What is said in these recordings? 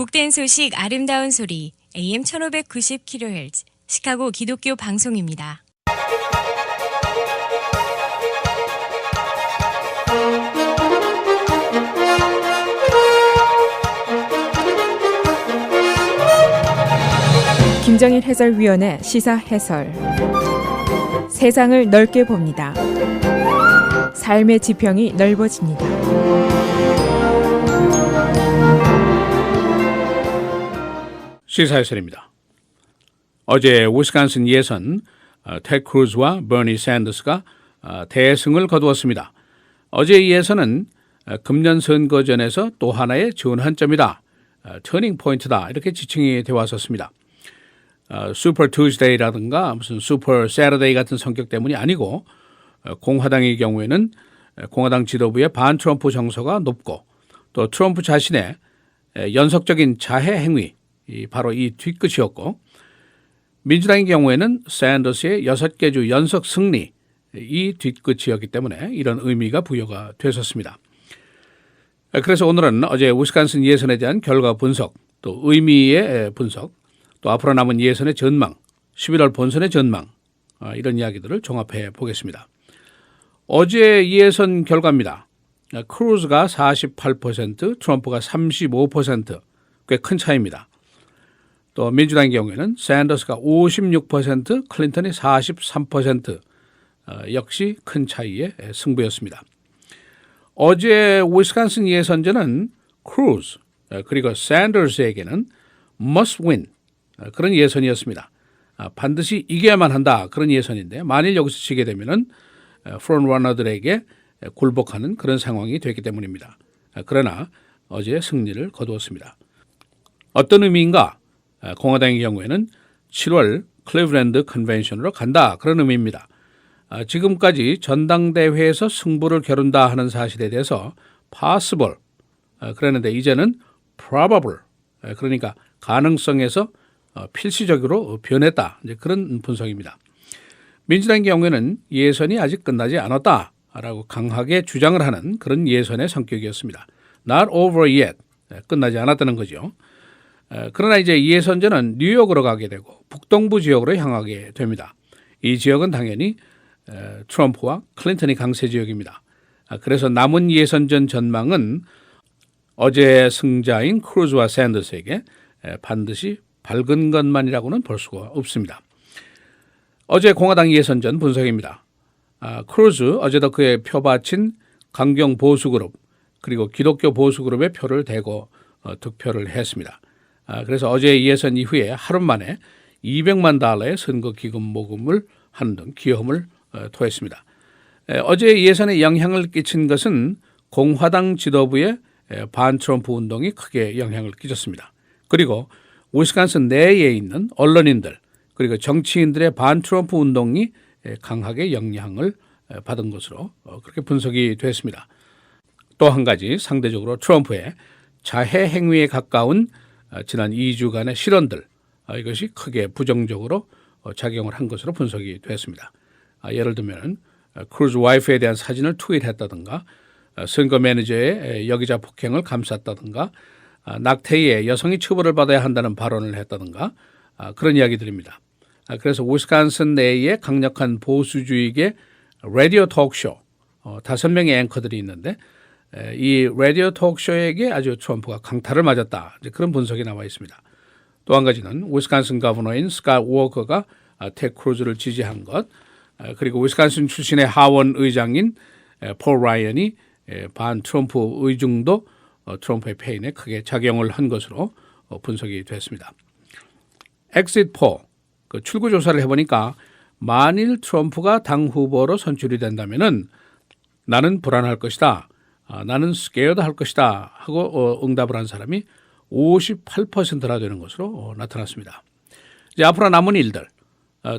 복된 소식 아름다운 소리 AM 1590kHz 시카고 기독교 방송입니다. 김정일 해설위원의 시사 해설. 세상을 넓게 봅니다. 삶의 지평이 넓어집니다. 시사 해설입니다. 어제 위스콘신 예선 테드 크루즈와 버니 샌더스가 대승을 거두었습니다. 어제 예선은 금년 선거전에서 또 하나의 전환점이다, 터닝 포인트다, 이렇게 지칭이 되어 왔었습니다. 슈퍼 투즈데이라든가 무슨 슈퍼 세러데이 같은 성격 때문이 아니고, 공화당의 경우에는 공화당 지도부의 반 트럼프 정서가 높고, 또 트럼프 자신의 연속적인 자해 행위, 바로 이 뒤끝이었고, 민주당의 경우에는 샌더스의 6개 주 연속 승리, 이 뒤끝이었기 때문에 이런 의미가 부여가 됐었습니다. 그래서 오늘은 어제 위스콘신 예선에 대한 결과 분석, 또 의미의 분석, 또 앞으로 남은 예선의 전망, 11월 본선의 전망, 이런 이야기들을 종합해 보겠습니다. 어제 예선 결과입니다. 크루즈가 48%, 트럼프가 35%, 꽤 큰 차이입니다. 또 민주당의 경우에는 샌더스가 56%, 클린턴이 43%, 역시 큰 차이의 승부였습니다. 어제 위스콘신 예선전은 크루즈 그리고 샌더스에게는 must win, 그런 예선이었습니다. 반드시 이겨야만 한다, 그런 예선인데, 만일 여기서 지게 되면은 프론러너들에게 굴복하는 그런 상황이 됐기 때문입니다. 그러나 어제 승리를 거두었습니다. 어떤 의미인가? 공화당의 경우에는 7월 클리블랜드 컨벤션으로 간다, 그런 의미입니다. 지금까지 전당대회에서 승부를 겨룬다 하는 사실에 대해서 possible, 그랬는데 이제는 probable, 그러니까 가능성에서 필시적으로 변했다, 이제 그런 분석입니다. 민주당의 경우에는 예선이 아직 끝나지 않았다라고 강하게 주장을 하는 그런 예선의 성격이었습니다. Not over yet, 끝나지 않았다는 거죠. 그러나 이제 예선전은 뉴욕으로 가게 되고 북동부 지역으로 향하게 됩니다. 이 지역은 당연히 트럼프와 클린턴이 강세 지역입니다. 그래서 남은 예선전 전망은 어제 승자인 크루즈와 샌더스에게 반드시 밝은 것만이라고는 볼 수가 없습니다. 어제 공화당 예선전 분석입니다. 크루즈 어제도 그의 표받친 강경 보수그룹 그리고 기독교 보수그룹의 표를 대고 득표를 했습니다. 그래서 어제 예선 이후에 하루 만에 $200만 선거 기금 모금을 하는 등 기여금을 토했습니다. 어제 예선에 영향을 끼친 것은 공화당 지도부의 반 트럼프 운동이 크게 영향을 끼쳤습니다. 그리고 위스콘신 내에 있는 언론인들 그리고 정치인들의 반 트럼프 운동이 강하게 영향을 받은 것으로 그렇게 분석이 됐습니다. 또 한 가지, 상대적으로 트럼프의 자해 행위에 가까운 지난 2주간의 실언들, 이것이 크게 부정적으로 작용을 한 것으로 분석이 됐습니다. 예를 들면 크루즈 와이프에 대한 사진을 트윗했다든가, 선거 매니저의 여기자 폭행을 감쌌다든가, 낙태에 여성이 처벌을 받아야 한다는 발언을 했다든가, 그런 이야기들입니다. 그래서 위스콘신 내에 강력한 보수주의계 라디오 토크쇼 5명의 앵커들이 있는데, 이 라디오 토크쇼에게 아주 트럼프가 강타를 맞았다, 이제 그런 분석이 나와 있습니다. 또 한 가지는 위스콘신 거버너인 스캇 워커가 테드 크루즈를 지지한 것, 그리고 위스콘신 출신의 하원 의장인 폴 라이언이 반 트럼프 의중도 트럼프의 패인에 크게 작용을 한 것으로 분석이 됐습니다. 엑짓 폴, 그 출구 조사를 해보니까 만일 트럼프가 당 후보로 선출이 된다면은 나는 불안할 것이다, 나는 scared 할 것이다 하고 응답을 한 사람이 58%나 되는 것으로 나타났습니다. 이제 앞으로 남은 일들,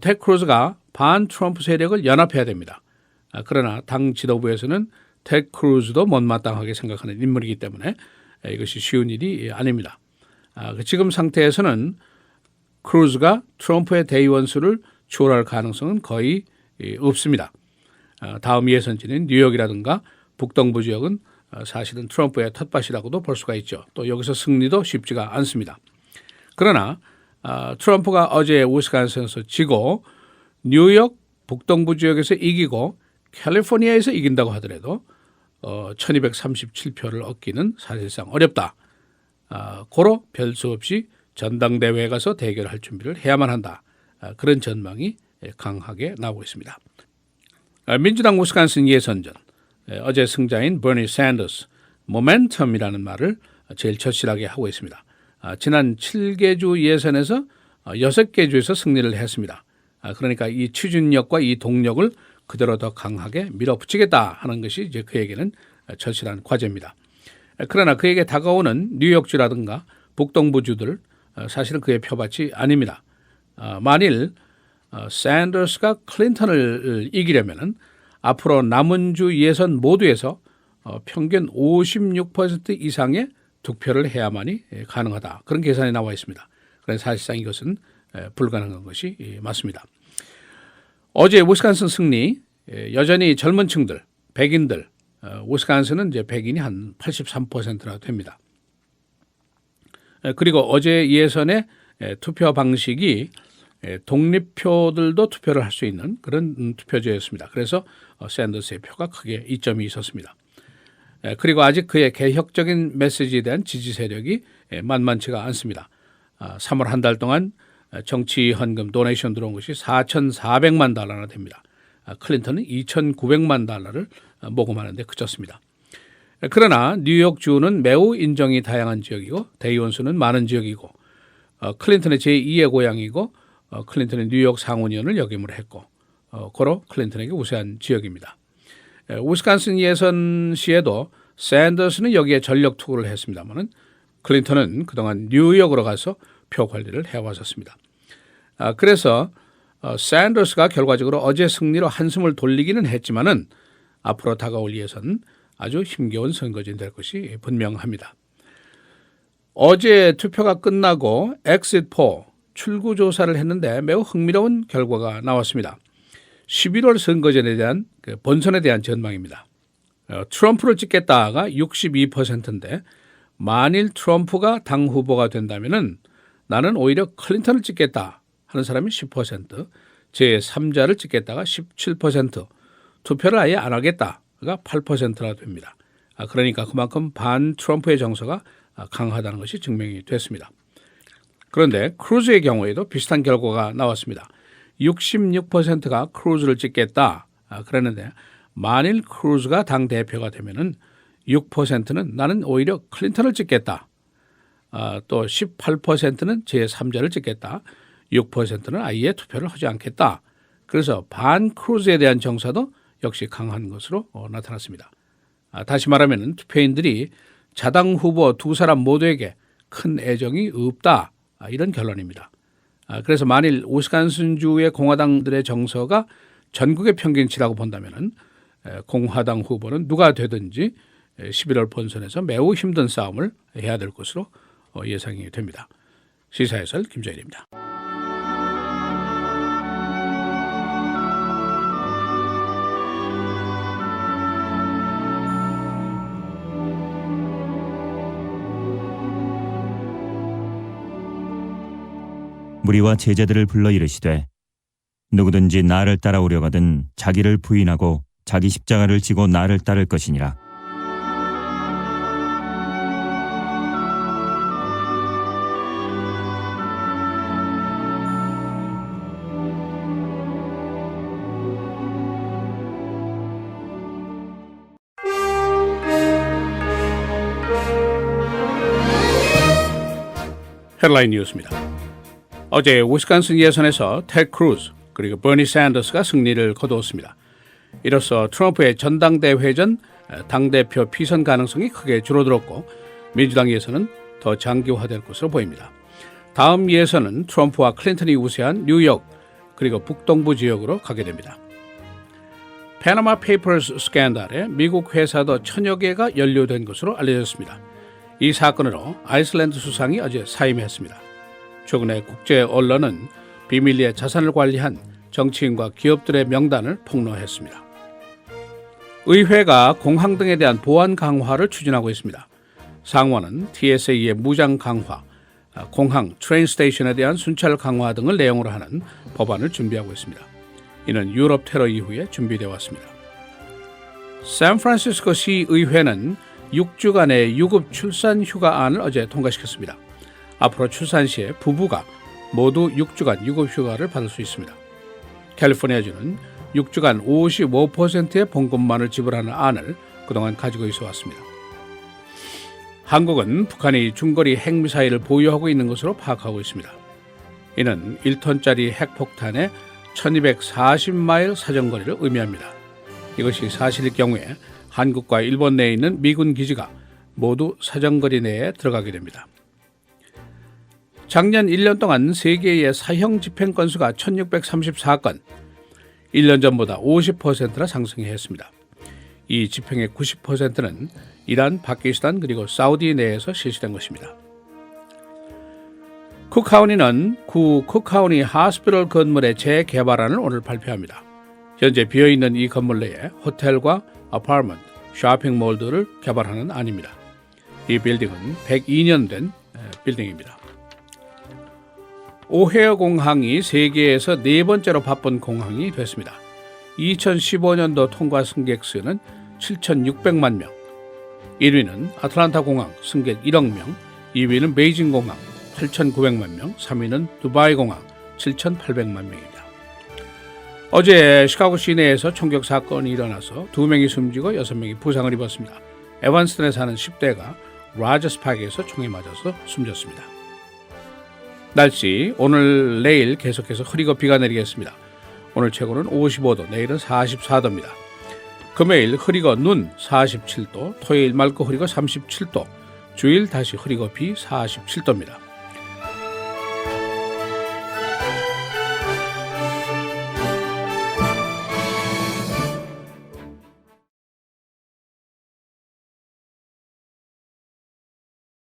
테드 크루즈가 반 트럼프 세력을 연합해야 됩니다. 그러나 당 지도부에서는 테드 크루즈도 못마땅하게 생각하는 인물이기 때문에 이것이 쉬운 일이 아닙니다. 지금 상태에서는 크루즈가 트럼프의 대의원수를 초월할 가능성은 거의 없습니다. 다음 예선지는 뉴욕이라든가 북동부 지역은 사실은 트럼프의 텃밭이라고도 볼 수가 있죠. 또 여기서 승리도 쉽지가 않습니다. 그러나 트럼프가 어제 위스콘신에서 지고 뉴욕 북동부 지역에서 이기고 캘리포니아에서 이긴다고 하더라도 1237표를 얻기는 사실상 어렵다. 고로 별 수 없이 전당대회에 가서 대결할 준비를 해야만 한다. 그런 전망이 강하게 나오고 있습니다. 민주당 위스콘신 예선전 어제 승자인 버니 샌더스 모멘텀이라는 말을 제일 절실하게 하고 있습니다. 지난 7개 주 예선에서 6개 주에서 승리를 했습니다. 그러니까 이 추진력과 이 동력을 그대로 더 강하게 밀어붙이겠다 하는 것이 이제 그에게는 절실한 과제입니다. 그러나 그에게 다가오는 뉴욕주라든가 북동부주들 사실은 그의 표밭이 아닙니다. 만일 샌더스가 클린턴을 이기려면 앞으로 남은 주 예선 모두에서 평균 56% 이상의 득표를 해야만이 가능하다. 그런 계산이 나와 있습니다. 그래서 사실상 이것은 불가능한 것이 맞습니다. 어제 위스콘신 승리 여전히 젊은 층들, 백인들, 위스콘신은 이제 백인이 한 83%나 됩니다. 그리고 어제 예선의 투표 방식이 독립표들도 투표를 할 수 있는 그런 투표제였습니다. 그래서 샌더스의 표가 크게 이점이 있었습니다. 그리고 아직 그의 개혁적인 메시지에 대한 지지 세력이 만만치가 않습니다. 3월 한 달 동안 정치 헌금 도네이션 들어온 것이 4,400만 달러나 됩니다. 클린턴은 2,900만 달러를 모금하는 데 그쳤습니다. 그러나 뉴욕주는 매우 인정이 다양한 지역이고 대의원 수는 많은 지역이고 클린턴의 제2의 고향이고 클린턴의 뉴욕 상원의원을 역임을 했고 고로 클린턴에게 우세한 지역입니다. 위스콘신 예선 시에도 샌더스는 여기에 전력 투구를 했습니다만 클린턴은 그동안 뉴욕으로 가서 표 관리를 해왔었습니다. 그래서 샌더스가 결과적으로 어제 승리로 한숨을 돌리기는 했지만은 앞으로 다가올 예선 아주 힘겨운 선거전이 될 것이 분명합니다. 어제 투표가 끝나고 엑싯포 출구조사를 했는데 매우 흥미로운 결과가 나왔습니다. 11월 선거전에 대한 본선에 대한 전망입니다. 트럼프를 찍겠다가 62%인데 만일 트럼프가 당 후보가 된다면은 나는 오히려 클린턴을 찍겠다 하는 사람이 10%, 제3자를 찍겠다가 17%, 투표를 아예 안 하겠다가 8%나 됩니다. 그러니까 그만큼 반 트럼프의 정서가 강하다는 것이 증명이 됐습니다. 그런데 크루즈의 경우에도 비슷한 결과가 나왔습니다. 66%가 크루즈를 찍겠다 그랬는데 만일 크루즈가 당대표가 되면은 6%는 나는 오히려 클린턴을 찍겠다. 또 18%는 제3자를 찍겠다. 6%는 아예 투표를 하지 않겠다. 그래서 반 크루즈에 대한 정서도 역시 강한 것으로 나타났습니다. 다시 말하면 투표인들이 자당 후보 두 사람 모두에게 큰 애정이 없다. 이런 결론입니다. 그래서 만일 위스콘신주의 공화당들의 정서가 전국의 평균치라고 본다면 공화당 후보는 누가 되든지 11월 본선에서 매우 힘든 싸움을 해야 될 것으로 예상이 됩니다. 시사해설 김정일입니다. 무리와 제자들을 불러 이르시되 누구든지 나를 따라오려거든 자기를 부인하고 자기 십자가를 지고 나를 따를 것이니라. 헤드라인 뉴스입니다. 어제 위스콘신 예선에서 테드 크루즈 그리고 버니 샌더스가 승리를 거두었습니다. 이로써 트럼프의 전당대회전 당대표 피선 가능성이 크게 줄어들었고 민주당 예선은 더 장기화될 것으로 보입니다. 다음 예선은 트럼프와 클린턴이 우세한 뉴욕 그리고 북동부 지역으로 가게 됩니다. 패나마 페이퍼스 스캔들에 미국 회사도 1000여 개가 연루된 것으로 알려졌습니다. 이 사건으로 아이슬란드 수상이 어제 사임했습니다. 최근에 국제 언론은 비밀리에 자산을 관리한 정치인과 기업들의 명단을 폭로했습니다. 의회가 공항 등에 대한 보안 강화를 추진하고 있습니다. 상원은 TSA의 무장 강화, 공항, 트레인 스테이션에 대한 순찰 강화 등을 내용으로 하는 법안을 준비하고 있습니다. 이는 유럽 테러 이후에 준비되어 왔습니다. 샌프란시스코 시 의회는 6주간의 유급 출산 휴가안을 어제 통과시켰습니다. 앞으로 출산 시에 부부가 모두 6주간 유급 휴가를 받을 수 있습니다. 캘리포니아주는 6주간 55%의 봉급만을 지불하는 안을 그동안 가지고 있어 왔습니다. 한국은 북한이 중거리 핵미사일을 보유하고 있는 것으로 파악하고 있습니다. 이는 1톤짜리 핵폭탄의 1240마일 사정거리를 의미합니다. 이것이 사실일 경우에 한국과 일본 내에 있는 미군 기지가 모두 사정거리 내에 들어가게 됩니다. 작년 1년 동안 세계의 사형 집행 건수가 1634건, 1년 전보다 50%나 상승했습니다. 이 집행의 90%는 이란, 파키스탄 그리고 사우디 내에서 실시된 것입니다. 쿡카운티는 구 쿡카운티 하스피털 건물의 재개발안을 오늘 발표합니다. 현재 비어있는 이 건물 내에 호텔과 아파트먼트, 쇼핑몰들을 개발하는 안입니다. 이 빌딩은 102년 된 빌딩입니다. 오헤어 공항이 세계에서 네 번째로 바쁜 공항이 됐습니다. 2015년도 통과 승객 수는 7,600만 명. 1위는 아틀란타 공항 승객 1억 명, 2위는 베이징 공항 8,900만 명, 3위는 두바이 공항 7,800만 명입니다. 어제 시카고 시내에서 총격 사건이 일어나서 2명이 숨지고 6명이 부상을 입었습니다. 에반스턴에 사는 10대가 라저스 파크에서 총에 맞아서 숨졌습니다. 날씨, 오늘 내일 계속해서 흐리고 비가 내리겠습니다. 오늘 최고는 55도, 내일은 44도입니다. 금요일 흐리고 눈 47도, 토요일 맑고 흐리고 37도, 주일 다시 흐리고 비 47도입니다.